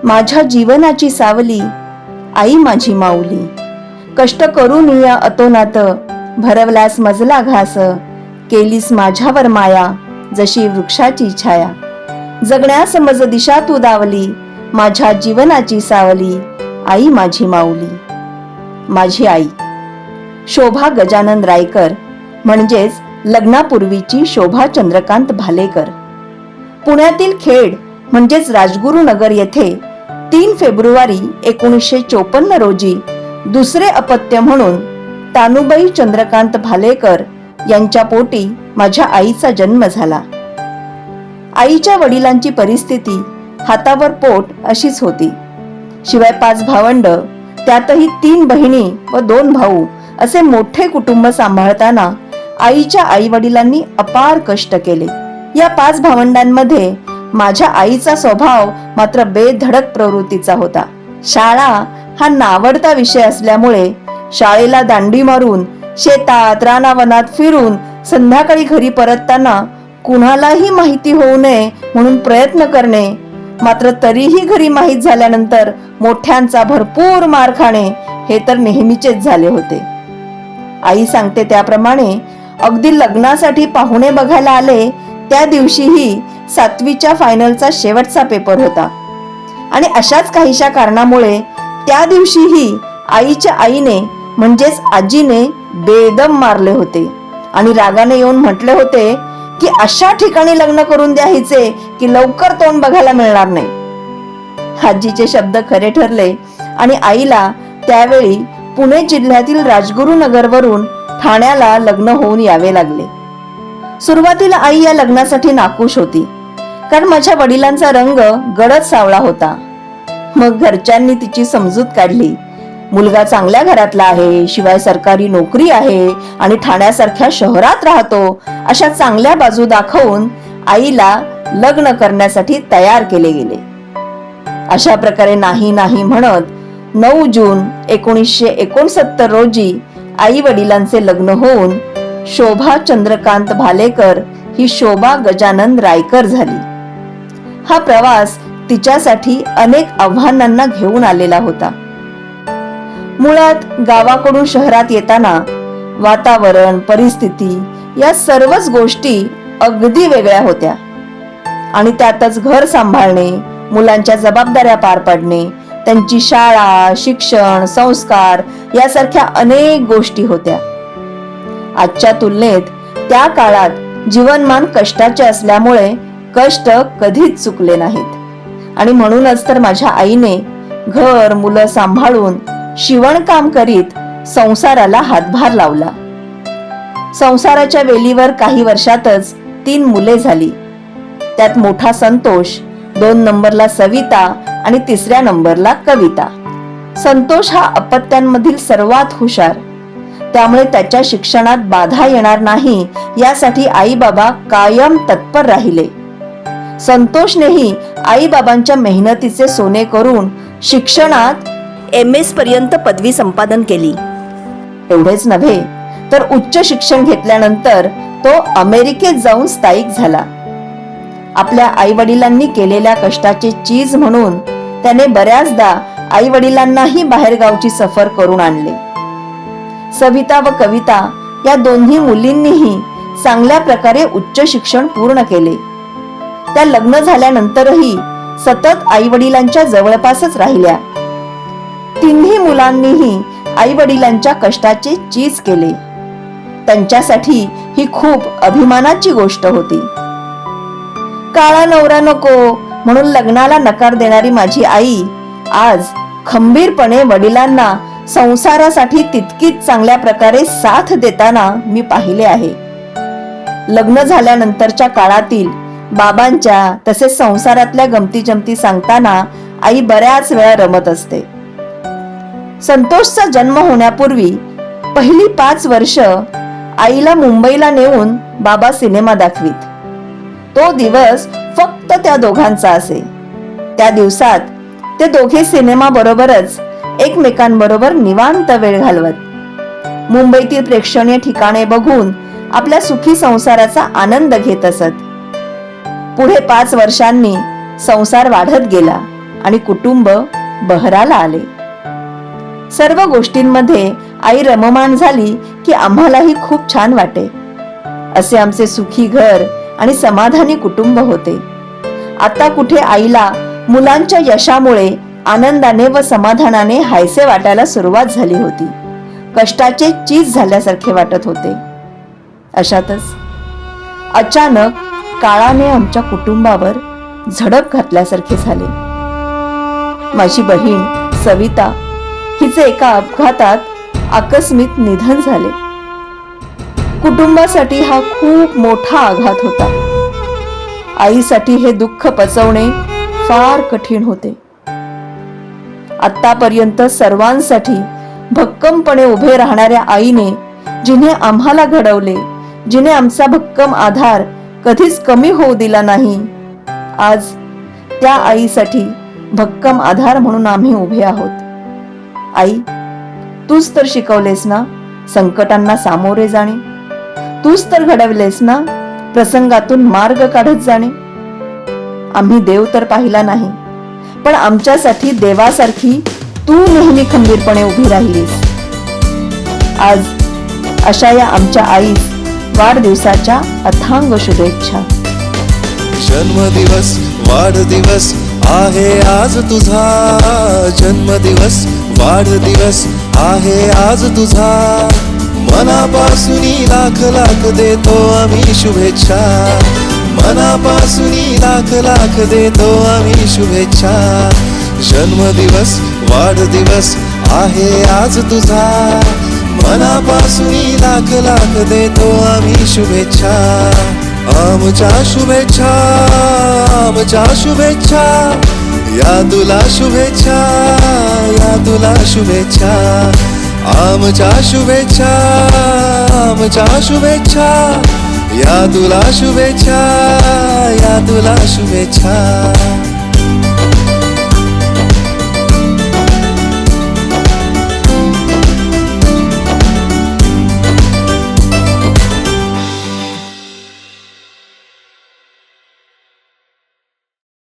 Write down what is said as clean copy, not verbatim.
माझ्या जीवनाची सावली, आई माझी माऊली. कष्ट करून या अतोनात, भरवल्यास मजला घास. केलीस माझ्यावर माया, जशी वृक्षाची छाया. जगण्यास मज दिशा तू दावली, माझ्या जीवनाची सावली, आई माझी माऊली. माझी आई शोभा गजानन रायकर, म्हणजेच लग्नापूर्वीची शोभा चंद्रकांत भालेकर. पुण्यातील खेड म्हणजेच राजगुरुनगर येथे 3 फेब्रुवारी 1954 रोजी दुसरे अपत्य म्हणून तानुबाई चंद्रकांत भालेकर यांच्या पोटी माझ्या आईचा जन्म झाला. आईच्या वडिलांची परिस्थिती हातावर पोट अशीच होती. शिवाय 5 भावंड, त्यातही 3 बहिणी व 2 भाऊ असे मोठे कुटुंब सांभाळताना आईच्या आई वडिलांनी अपार कष्ट केले. या 5 भावंडांमध्ये माझ्या आईचा स्वभाव मात्र बेधडक प्रवृत्तीचा होता. शाळा हा नावडता विषय असल्यामुळे शाळेला दांडी मारून, शेतात रानावनात फिरून संध्याकाळी घरी परतताना कुणालाही माहिती होऊ नये म्हणून प्रयत्न करणे, मात्र तरीही घरी माहीत झाल्यानंतर मोठ्यांचा भरपूर मार खाणे हे तर नेहमीचेच झाले होते. आई सांगते त्याप्रमाणे अगदी लग्नासाठी पाहुणे बघायला आले त्या दिवशीही 7वीच्या फायनलचा शेवटचा पेपर होता आणि अशाच काहीशा कारणामुळे त्या दिवशीही आईच्या आईने म्हणजेच आजीने बेदम मारले होते आणि रागाने येऊन म्हटले होते की अशा ठिकाणी लग्न करून द्यायचे की लवकर तोंड बघायला मिळणार नाही. आजीचे शब्द खरे ठरले आणि आईला त्यावेळी पुणे जिल्ह्यातील राजगुरुनगरवरून ठाण्याला लग्न होऊन यावे लागले. सुरुवातीला आई या लग्नासाठी नाखुश होती, कारण माझ्या वडिलांचा रंग गडद सावळा होता. मग घरच्यांनी तिची समजूत काढली. मुलगा चांगल्या घरातला आहे, शिवाय सरकारी नोकरी आहे आणि ठाण्यासारख्या शहरात राहतो, अशा चांगल्या बाजू दाखवून आईला लग्न करण्यासाठी तयार केले गेले. अशा प्रकारे नाही नाही म्हणत 9 जून 1969 रोजी आई वडिलांचे लग्न होऊन शोभा चंद्रकांत भालेकर ही शोभा गजानन रायकर झाली. हा प्रवास तिच्यासाठी अनेक आव्हानांना घेऊन आलेला होता. मुळात गावाकडून शहरात येताना वातावरण, परिस्थिती या सर्वच गोष्टी अगदी वेगळ्या होत्या आणि त्यातच घर सांभाळणे, मुलांच्या जबाबदाऱ्या पार पाडणे, त्यांची शाळा, शिक्षण, संस्कार यासारख्या अनेक गोष्टी होत्या. आजच्या तुलनेत त्या काळात जीवनमान कष्टाचे असल्यामुळे कष्ट कधीच चुकले नाहीत आणि म्हणूनच तर माझ्या आईने घर मुलं सांभाळून शिवणकाम करीत संसाराला हातभार लावला. संसाराच्या वेलीवर काही वर्षातच 3 मुले झाली. त्यात मोठा संतोष, 2 नंबरला सविता आणि 3ऱ्या नंबरला कविता. संतोष हा अपत्यांमधील सर्वात हुशार, त्यामुळे त्याच्या शिक्षणात बाधा येणार नाही यासाठी आई बाबा कायम तत्पर राहिले. संतोषनेही आई बाबांच्या मेहनतीचे सोने करून शिक्षणात MS पर्यंत पदवी संपादन केली. एवढेच नव्हे तर उच्च शिक्षण घेतल्यानंतर तो अमेरिकेत जाऊन स्थायिक झाला. आपल्या आई वडिलांनी केलेल्या कष्टाचे चीज म्हणून त्याने बऱ्याचदा आई वडिलांनाही बाहेरगावची सफर करून आणले. सविता व कविता या दोन्ही मुलींनीही चांगल्या प्रकारे उच्च शिक्षण पूर्ण केले. त्या लग्न झाल्यानंतरही सतत आई वडिलांच्या जवळपासच राहिल्या. तिन्ही मुलांनीही आई वडिलांच्या कष्टाचे चीज केले. त्यांच्यासाठी ही खूप अभिमानाची गोष्ट होती. काळा नवरा नको म्हणून लग्नाला नकार देणारी माझी आई आज खंबीरपणे वडिलांना संसारासाठी तितकीच चांगल्या प्रकारे साथ देताना मी पाहिले आहे. लग्न झाल्यानंतरच्या काळातील बाबांच्या तसेच संसारातल्या गमती जमती सांगताना आई बऱ्याच वेळा रमत असते. संतोषचा जन्म होण्यापूर्वी पहिली 5 वर्ष आईला मुंबईला नेऊन बाबा सिनेमा दाखवीत. तो दिवस फक्त त्या दोघांचा असे. त्या दिवसात ते दोघे सिनेमा बरोबरच एकमेकांबरोबर निवांत वेळ घालवत मुंबईतील प्रेक्षणीय ठिकाणे बघून आपल्या सुखी संसाराचा आनंद घेत असत. पुढे 5 वर्षांनी संसार वाढत गेला. आणि कुटुंब बहराला आले. सर्व गोष्टींमध्ये आई रममाण झाली की आम्हालाही खूप छान वाटे. असे आमचे सुखी घर आणि समाधानी कुटुंब होते. आता कुठे आईला मुलांच्या यशामुळे आनंदाने व समाधानाने हायसे वाटायला सुरुवात झाली होती. कष्टाचे चीज झाल्यासारखे वाटत होते. अशातच अचानक काळाने आमच्या कुटुंबावर झडप घातल्यासारखे झाले. माझी बहीण सविता हिचे एका अपघातात आकस्मिक निधन झाले. कुटुंबासाठी हा खूप मोठा आघात होता. आईसाठी हे दुःख पचवणे फार कठीण होते. आतापर्यंत सर्वांसाठी भक्कमपणे उभे राहणाऱ्या आईने, जिने आम्हाला घडवले, जिने आमचा भक्कम आधार कधीच कमी होऊ दिला नाही, आज त्या आईसाठी भक्कम आधार म्हणून आम्ही उभे आहोत. आई, तूच तर शिकवलेस ना संकटांना सामोरे जाणे. तूच तर घडवलेस ना प्रसंगातून मार्ग काढत जाणे. आम्ही देव तर पाहिला नाही, पण आमच्यासाठी देवासारखी तू नेहमी खंबीरपणे उभी राहिलीस. आज अशा या आमच्या आईस वाढदिवसाच्या अथांग शुभेच्छा. जन्मदिवस वाढदिवस आहे आज तुझा, जन्मदिवस वाढदिवस आहे आज तुझा. मनापासून लाख लाख देतो आम्ही शुभेच्छा, मनापासून लाख लाख देतो आम्ही शुभेच्छा. जन्मदिवस वाढदिवस आहे आज तुझा, मनापासून लाख लाख देतो आम्ही शुभेच्छा. आमच्या शुभेच्छा, आमच्या शुभेच्छा, या तुला शुभेच्छा, या तुला शुभेच्छा. आमच्या शुभेच्छा, आमच्या शुभेच्छा, या तुला शुभेच्छा, या तुला शुभेच्छा.